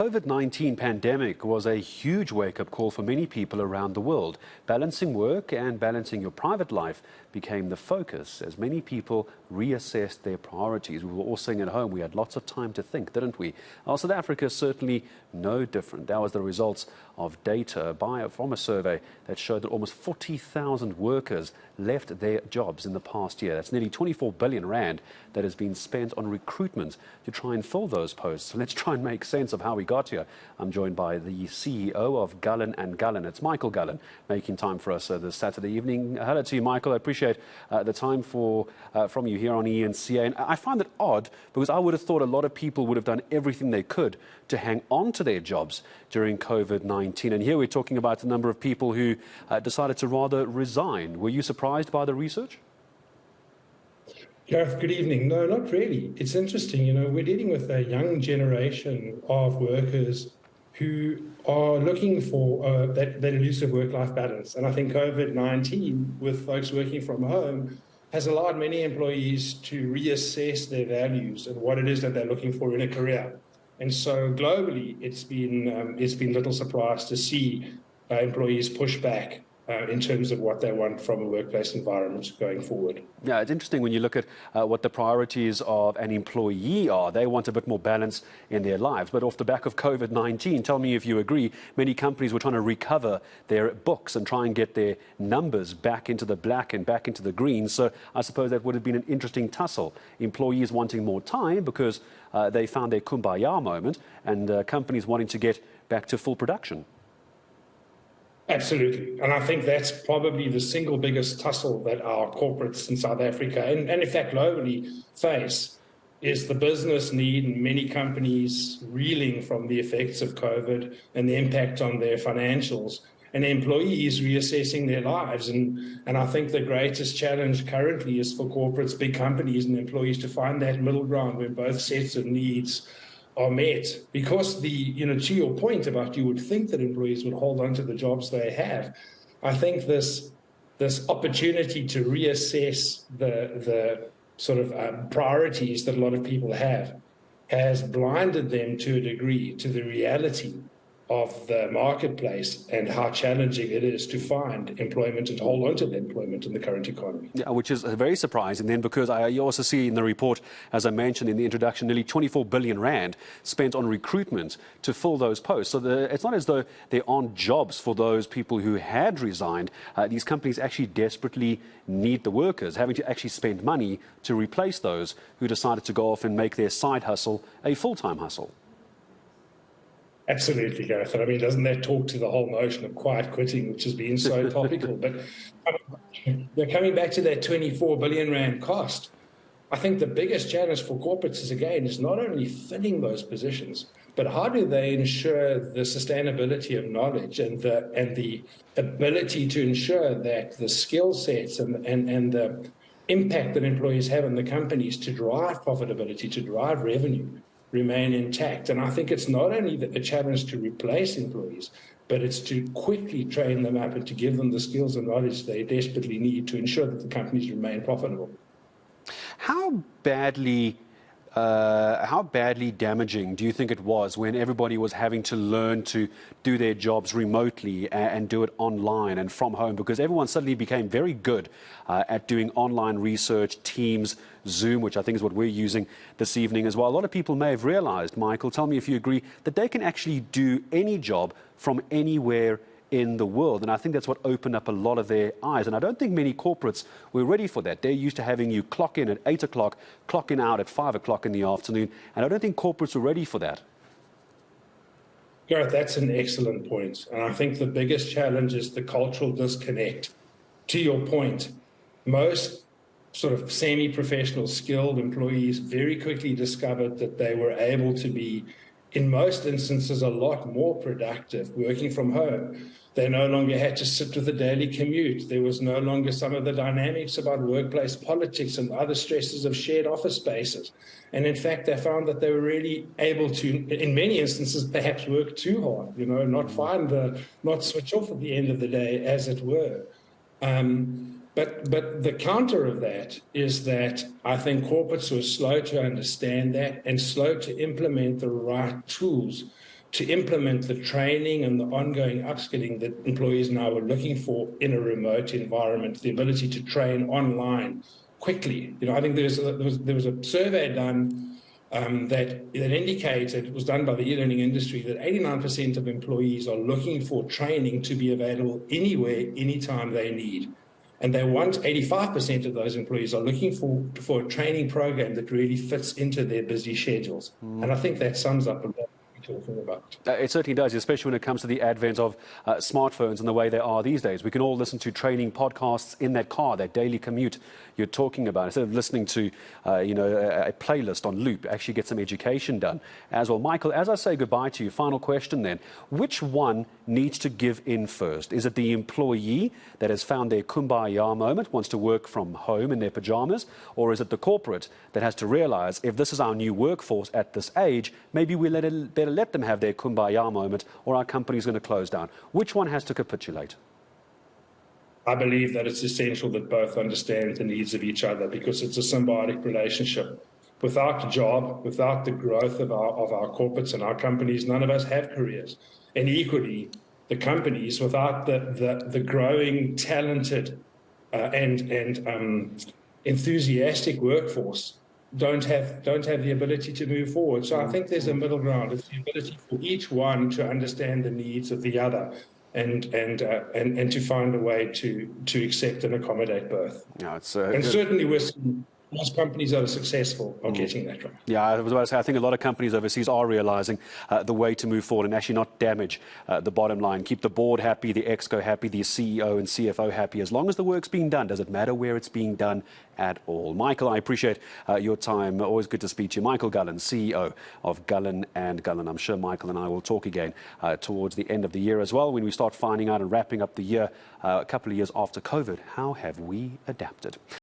COVID-19 pandemic was a huge wake-up call for many people around the world. Balancing work and balancing your private life became the focus as many people reassessed their priorities. We were all sitting at home. We had lots of time to think, didn't we? South Africa is certainly no different. That was the results of data from a survey that showed that almost 40,000 workers left their jobs in the past year. That's nearly 24 billion rand that has been spent on recruitment to try and fill those posts. So let's try and make sense of how we got here. I'm joined by the CEO of Gullan Gullan. It's Michael Gullan making time for us this Saturday evening. Hello to you, Michael. I appreciate the time from you here on eNCA. And I find it odd because I would have thought a lot of people would have done everything they could to hang on to their jobs during COVID-19. And here we're talking about a number of people who decided to rather resign. Were you surprised by the research? Gareth, good evening. No, not really. It's interesting. We're dealing with a young generation of workers who are looking for that elusive work-life balance. And I think COVID-19, with folks working from home, has allowed many employees to reassess their values and what it is that they're looking for in a career. And so globally, it's been little surprise to see employees push back in terms of what they want from a workplace environment going forward. Yeah, it's interesting when you look at what the priorities of an employee are. They want a bit more balance in their lives. But off the back of COVID-19, tell me if you agree, many companies were trying to recover their books and try and get their numbers back into the black and back into the green. So I suppose that would have been an interesting tussle. Employees wanting more time because they found their kumbaya moment, and companies wanting to get back to full production. Absolutely. And I think that's probably the single biggest tussle that our corporates in South Africa and in fact globally face is the business need and many companies reeling from the effects of COVID and the impact on their financials and employees reassessing their lives. And I think the greatest challenge currently is for corporates, big companies and employees to find that middle ground where both sets of needs are met, because to your point about you would think that employees would hold on to the jobs they have. I think this opportunity to reassess the sort of priorities that a lot of people have has blinded them to a degree to the reality of the marketplace and how challenging it is to find employment and hold on to the employment in the current economy. Yeah, which is very surprising then, because you also see in the report, as I mentioned in the introduction, nearly 24 billion rand spent on recruitment to fill those posts. So it's not as though there aren't jobs for those people who had resigned. These companies actually desperately need the workers, having to actually spend money to replace those who decided to go off and make their side hustle a full-time hustle. Absolutely, Gareth. I mean, doesn't that talk to the whole notion of quiet quitting, which has been so topical? But coming back to that 24 billion rand cost, I think the biggest challenge for corporates is not only filling those positions, but how do they ensure the sustainability of knowledge and the ability to ensure that the skill sets and the impact that employees have on the companies to drive profitability, to drive revenue, remain intact. And I think it's not only a challenge to replace employees, but it's to quickly train them up and to give them the skills and knowledge they desperately need to ensure that the companies remain profitable. How badly damaging do you think it was when everybody was having to learn to do their jobs remotely and do it online and from home? Because everyone suddenly became very good at doing online research, Teams, Zoom, which I think is what we're using this evening as well. A lot of people may have realized, Michael, tell me if you agree, that they can actually do any job from anywhere in the world. And I think that's what opened up a lot of their eyes. And I don't think many corporates were ready for that. They're used to having you clock in at 8 o'clock, clock in out at 5 o'clock in the afternoon. And I don't think corporates were ready for that. Gareth, that's an excellent point. And I think the biggest challenge is the cultural disconnect. To your point, most sort of semi-professional skilled employees very quickly discovered that they were able to be, in most instances, a lot more productive working from home. They no longer had to sit with the daily commute. There was no longer some of the dynamics about workplace politics and other stresses of shared office spaces. And in fact, they found that they were really able to, in many instances, perhaps work too hard, not switch off at the end of the day, as it were. But the counter of that is that I think corporates were slow to understand that and slow to implement the right tools to implement the training and the ongoing upskilling that employees now are looking for in a remote environment, the ability to train online quickly. I think there was a survey done that indicated, it was done by the e-learning industry, that 89% of employees are looking for training to be available anywhere, anytime they need. And they want 85% of those employees are looking for a training program that really fits into their busy schedules. And I think that sums up a lot we're talking about. It certainly does, especially when it comes to the advent of smartphones and the way they are these days. We can all listen to training podcasts in that car, that daily commute you're talking about. Instead of listening to, a playlist on loop, actually get some education done as well. Michael, as I say goodbye to you, final question then. Which one needs to give in first? Is it the employee that has found their kumbaya moment, wants to work from home in their pajamas? Or is it the corporate that has to realize, if this is our new workforce at this age, maybe we better let them have their kumbaya moment, or our company's going to close down? Which one has to capitulate? I believe that it's essential that both understand the needs of each other, because it's a symbiotic relationship. Without a job, without the growth of our corporates and our companies, none of us have careers. And equally, the companies, without the growing, talented and enthusiastic workforce, don't have the ability to move forward. So I think there's a middle ground. It's the ability for each one to understand the needs of the other and to find a way to accept and accommodate both. Yeah, it's and certainly we're seeing most companies that are successful are getting that right. Yeah, I was about to say, I think a lot of companies overseas are realizing the way to move forward and actually not damage the bottom line. Keep the board happy, the exco happy, the CEO and CFO happy. As long as the work's being done, does it matter where it's being done at all? Michael, I appreciate your time. Always good to speak to you. Michael Gullan, CEO of Gullan Gullan. I'm sure Michael and I will talk again towards the end of the year as well, when we start finding out and wrapping up the year a couple of years after COVID. How have we adapted?